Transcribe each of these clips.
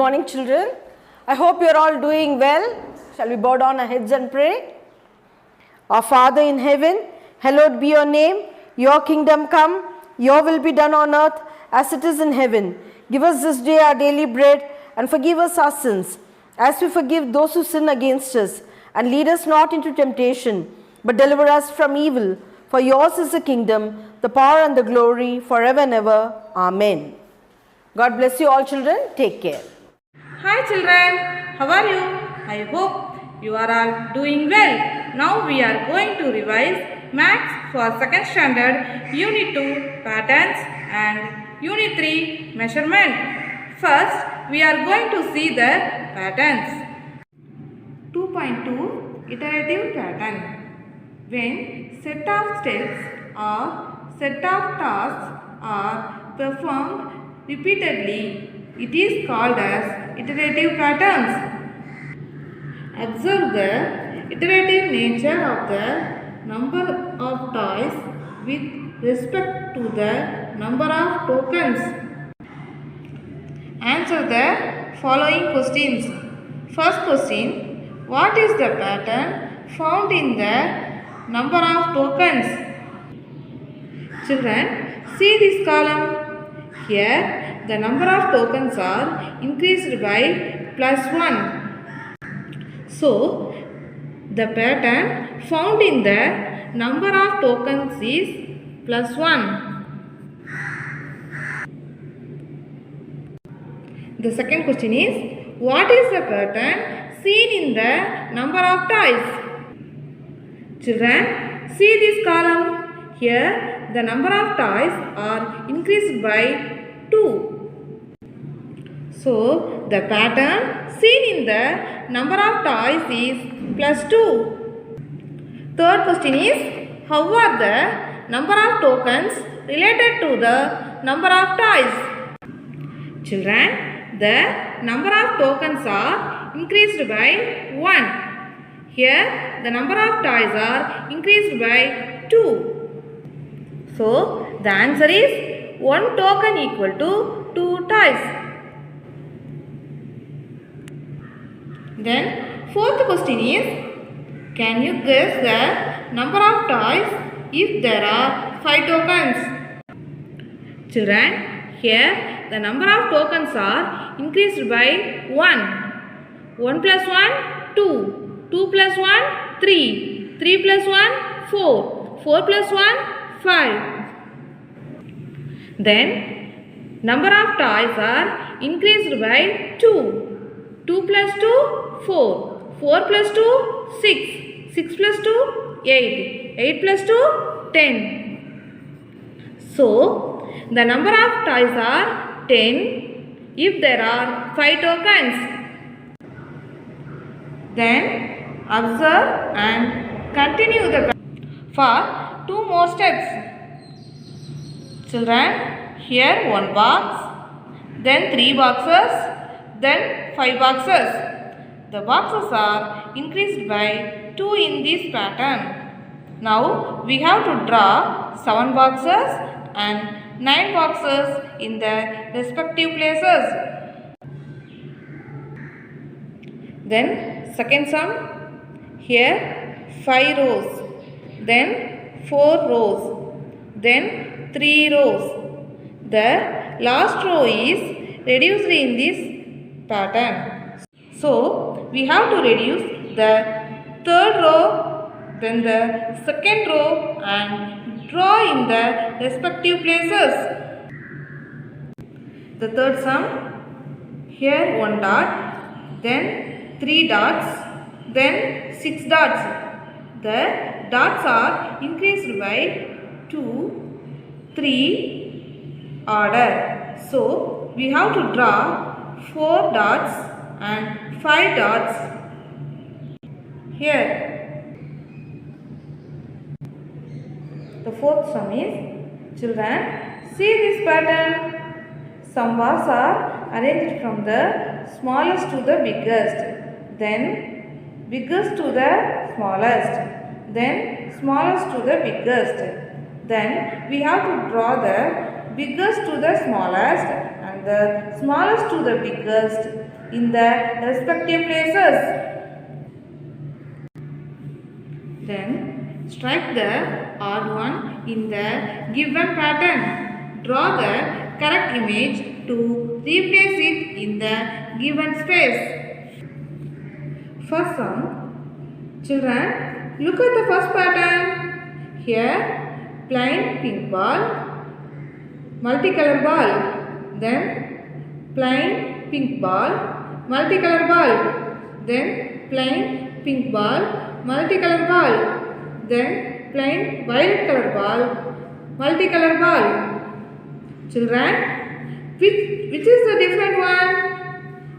morning, children. I hope you are all doing well. Shall we bow down our heads and pray? Our Father in heaven, hallowed be your name. Your kingdom come, your will be done on earth as it is in heaven. Give us this day our daily bread and forgive us our sins as we forgive those who sin against us. And lead us not into temptation, but deliver us from evil. For yours is the kingdom, the power and the glory forever and ever. Amen. God bless you all, children. Take care. Hi children, how are you? I hope you are all doing well. Now we are going to revise Maths for 2nd standard, Unit 2 Patterns and Unit 3 Measurement. First, we are going to see the patterns. 2.2 Iterative Pattern. When set of steps or set of tasks are performed repeatedly, it is called as iterative patterns. Observe the iterative nature of the number of toys with respect to the number of tokens. Answer the following questions. First question, what is the pattern found in the number of tokens? Children, see this column. Here, the number of tokens are increased by +1. So, the pattern found in the number of tokens is +1. The second question is, what is the pattern seen in the number of toys? Children, see this column. Here, the number of toys are increased by 2. So, the pattern seen in the number of toys is +2. Third question is, how are the number of tokens related to the number of toys? Children, the number of tokens are increased by 1. Here, the number of toys are increased by 2. So, the answer is 1 token equal to 2 toys. Then, fourth question is, can you guess the number of toys if there are 5 tokens? Children, here the number of tokens are increased by 1. 1 plus 1, 2. 2 plus 1, 3. 3 plus 1, 4. 4 plus 1, 5. Then, number of toys are increased by 2. 2 plus 2, 4. 4 plus 2, 6. 6 plus 2, 8. 8 plus 2, 10. So, the number of toys are 10 if there are 5 tokens. Then, observe and continue the for 2 more steps. Children, here 1 box, then 3 boxes, then 5 boxes. The boxes are increased by 2 in this pattern. Now, we have to draw 7 boxes and 9 boxes in the respective places. Then, second sum, here 5 rows, then 4 rows, then 3 rows. The last row is reduced in this pattern. So, we have to reduce the third row, then the second row and draw in the respective places. The third sum, here 1 dot, then 3 dots, then 6 dots. The dots are increased by 2, 3 order. So, we have to draw 4 dots and 5 dots here. The fourth sum is, children, see this pattern. Some bars are arranged from the smallest to the biggest, then biggest to the smallest, then smallest to the biggest. Then we have to draw the biggest to the smallest and the smallest to the biggest in the respective places. Then strike the odd one in the given pattern. Draw the correct image to replace it in the given space. First sum. Children, look at the first pattern. Here, plain pink ball, multicolor ball. Then, plain pink ball, multicolor ball. Then, plain pink ball, multicolor ball. Then, plain violet color ball, multicolor ball. Children, which is the different one?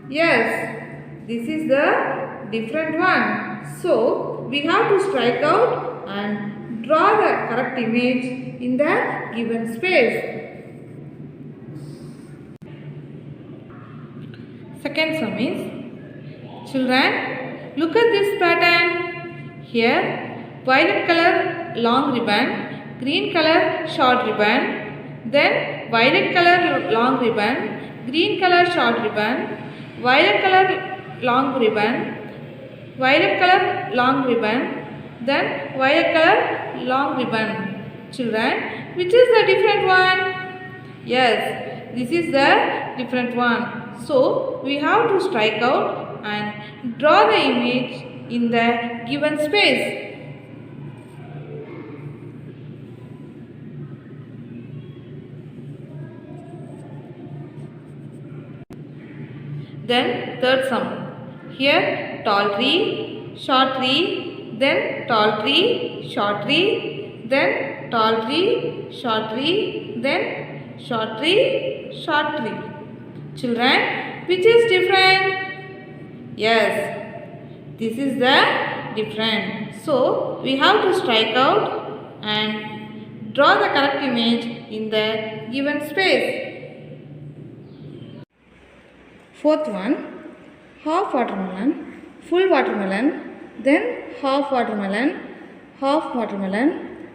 Yes, this is the different one. So, we have to strike out and draw the correct image in the given space. Second sum is, children, look at this pattern. Here, violet color long ribbon, green color short ribbon, then violet color long ribbon, green color short ribbon, violet color long ribbon, violet color long ribbon, then violet color long ribbon. Children, which is the different one? Yes, this is the different one. So, we have to strike out and draw the image in the given space. Then third sum. Here tall tree, short tree, then tall tree, short tree, then tall tree, short tree, then short tree, short tree. Children, which is different? Yes, this is the different. So, we have to strike out and draw the correct image in the given space. Fourth one, half watermelon, full watermelon, then half watermelon,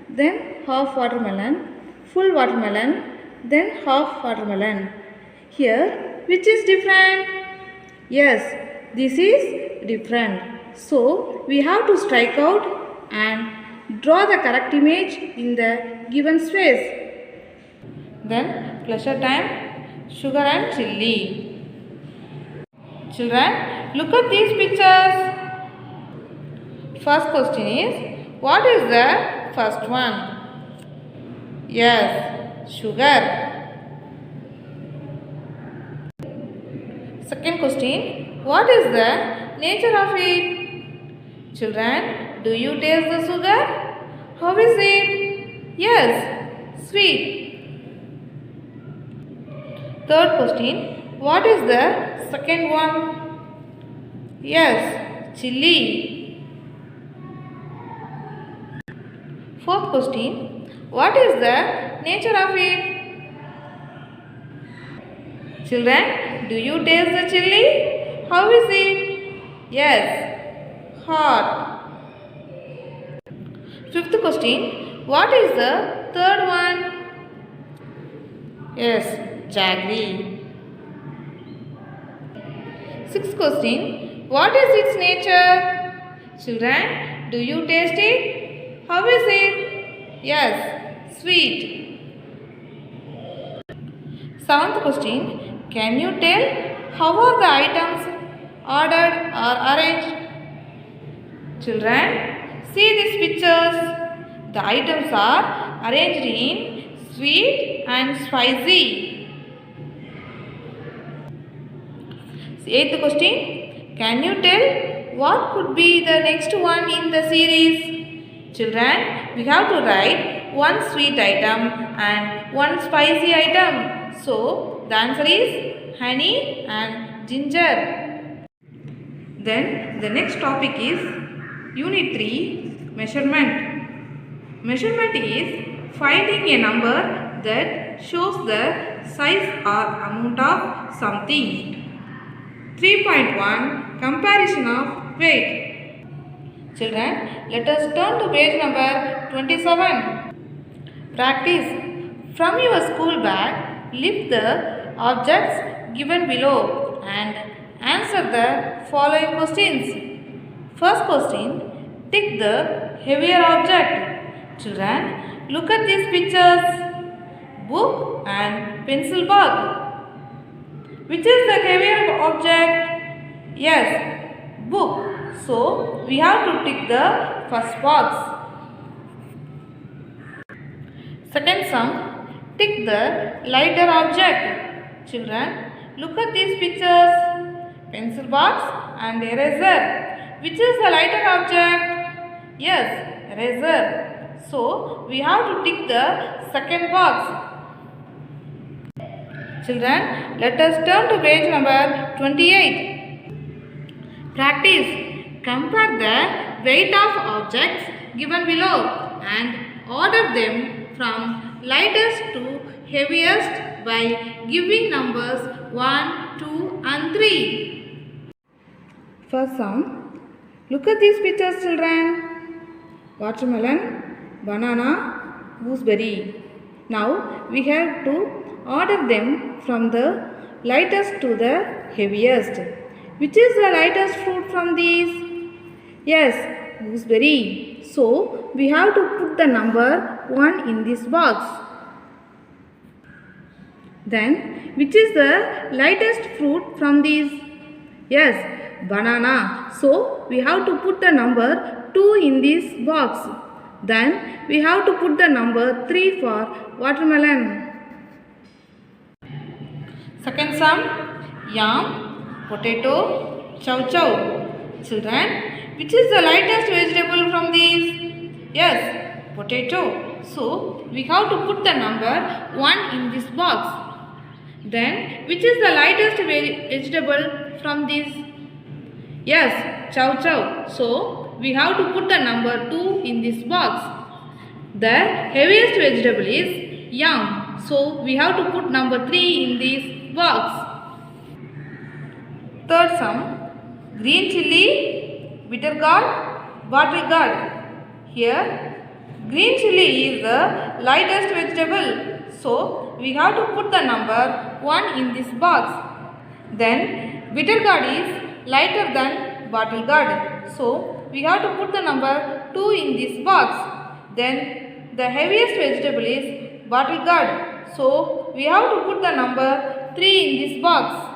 then half watermelon, full watermelon, then half watermelon. Here, which is different? Yes, this is different. So, we have to strike out and draw the correct image in the given space. Then, pleasure time, sugar and chilli. Children, look at these pictures. First question is, what is the first one? Yes, sugar. Second question, what is the nature of it? Children, do you taste the sugar? How is it? Yes, sweet. Third question, what is the second one? Yes, chilli. Fourth question, what is the nature of it? Children, do you taste the chilli? How is it? Yes, hot. Fifth question, what is the third one? Yes, jaggery. Sixth question, what is its nature? Children, do you taste it? How is it? Yes, sweet. Seventh question, can you tell how are the items ordered or arranged? Children, see these pictures. The items are arranged in sweet and spicy. Eighth question, can you tell what could be the next one in the series? Children, we have to write one sweet item and one spicy item. So, the answer is honey and ginger. Then, the next topic is Unit 3, Measurement. Measurement is finding a number that shows the size or amount of something. 3.1 Comparison of weight. Children, let us turn to page number 27. Practice. From your school bag, lift the objects given below and answer the following questions. First question, take the heavier object. Children, look at these pictures. Book and pencil bag. Which is the heavier object? Yes, book. So, we have to tick the first box. Second sum, tick the lighter object. Children, look at these pictures. Pencil box and eraser. Which is the lighter object? Yes, eraser. So, we have to tick the second box. Children, let us turn to page number 28. Practice. Compare the weight of objects given below and order them from lightest to heaviest by giving numbers 1, 2 and 3. First sum. Look at these pictures, children. Watermelon, banana, gooseberry. Now we have to order them from the lightest to the heaviest. Which is the lightest fruit from these? Yes, gooseberry. So, we have to put the number 1 in this box. Then, which is the lightest fruit from these? Yes, banana. So, we have to put the number 2 in this box. Then, we have to put the number 3 for watermelon. Second sum, yam, potato, chow chow. Children, which is the lightest vegetable from these? Yes, potato. So, we have to put the number 1 in this box. Then, which is the lightest vegetable from these? Yes, chow chow. So, we have to put the number 2 in this box. The heaviest vegetable is yam. So, we have to put number 3 in this box. Third sum, green chilli, bitter gourd, bottle gourd. Here, green chilli is the lightest vegetable. So, we have to put the number 1 in this box. Then, bitter gourd is lighter than bottle gourd. So, we have to put the number 2 in this box. Then, the heaviest vegetable is bottle gourd. So, we have to put the number 3 in this box.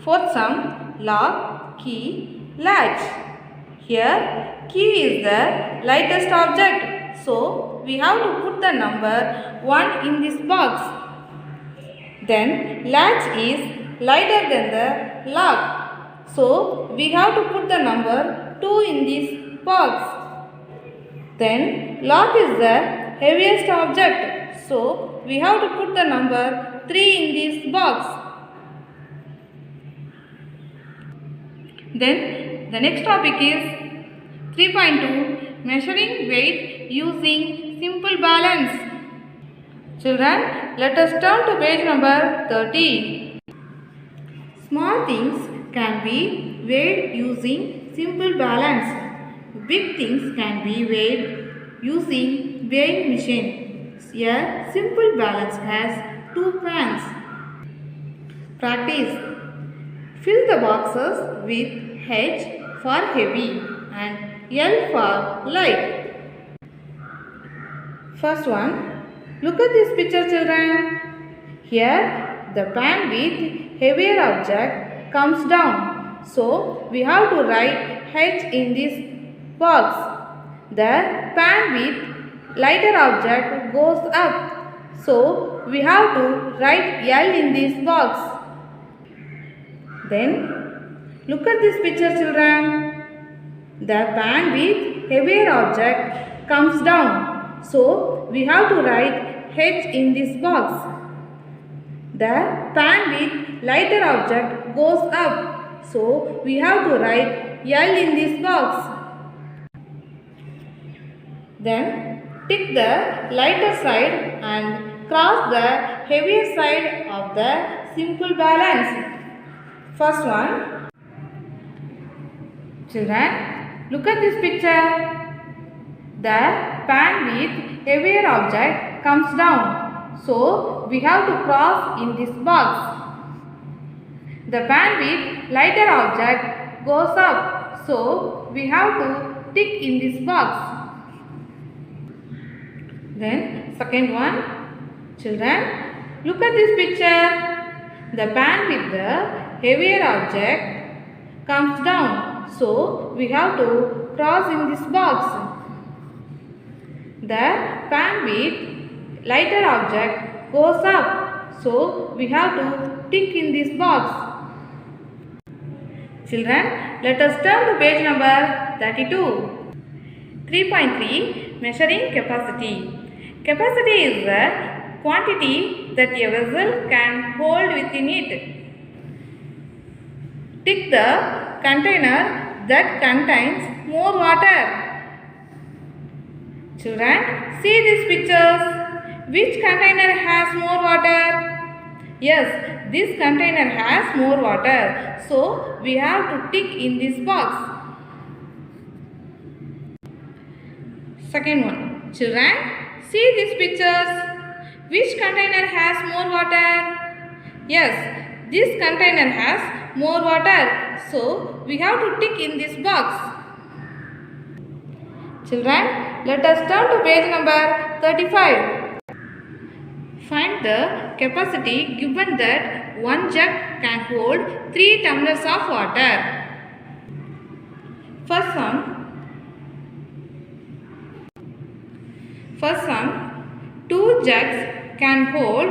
Fourth sum, lock, key, latch. Here, key is the lightest object. So, we have to put the number 1 in this box. Then, latch is lighter than the lock. So, we have to put the number 2 in this box. Then, lock is the heaviest object. So, we have to put the number 3 in this box. Then, the next topic is 3.2, measuring weight using simple balance. Children, let us turn to page number 30. Small things can be weighed using simple balance. Big things can be weighed using weighing machine. A simple balance has 2 pans. Practice. Fill the boxes with H for heavy and L for light. First one. Look at this picture, children. Here, the pan with heavier object comes down. So, we have to write H in this box. The pan with lighter object goes up. So, we have to write L in this box. Then, look at this picture, children. The pan with heavier object comes down. So, we have to write H in this box. The pan with lighter object goes up. So, we have to write L in this box. Then, tick the lighter side and cross the heavier side of the simple balance. First one. Children, look at this picture. The pan with heavier object comes down. So we have to cross in this box. The pan with lighter object goes up. So we have to tick in this box. Then second one, children, look at this picture. The pan with the heavier object comes down. So we have to cross in this box. The pan with lighter object goes up. So we have to tick in this box. Children, let us turn to page number 32. 3.3 Measuring capacity. Capacity is the quantity that a vessel can hold within it. Tick the container that contains more water. Children, see these pictures. Which container has more water? Yes, this container has more water. So, we have to tick in this box. Second one. Children, see these pictures. Which container has more water? Yes, this container has more water. So, we have to tick in this box. Children, let us turn to page number 35. Find the capacity given that one jug can hold 3 tumblers of water. First sum, 2 jugs can hold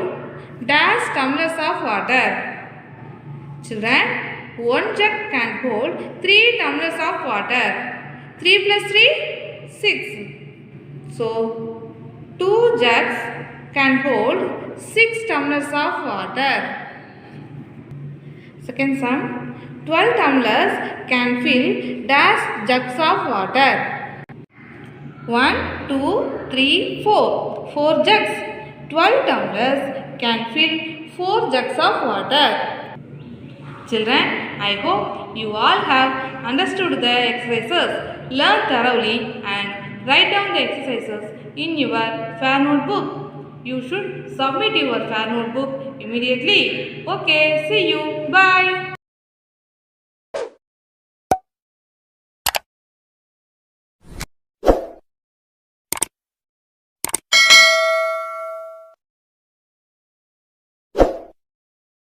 dash tumblers of water. Children, 1 jug can hold 3 tumblers of water. 3 plus 3, 6. So, 2 jugs can hold 6 tumblers of water. Second sum, 12 tumblers can fill dash jugs of water. 1, 2, 3, 4. 4 jugs. 12 tumblers can fill 4 jugs of water. Children, I hope you all have understood the exercises. Learn thoroughly and write down the exercises in your fair notebook. You should submit your fair notebook immediately. Okay, see you. Bye.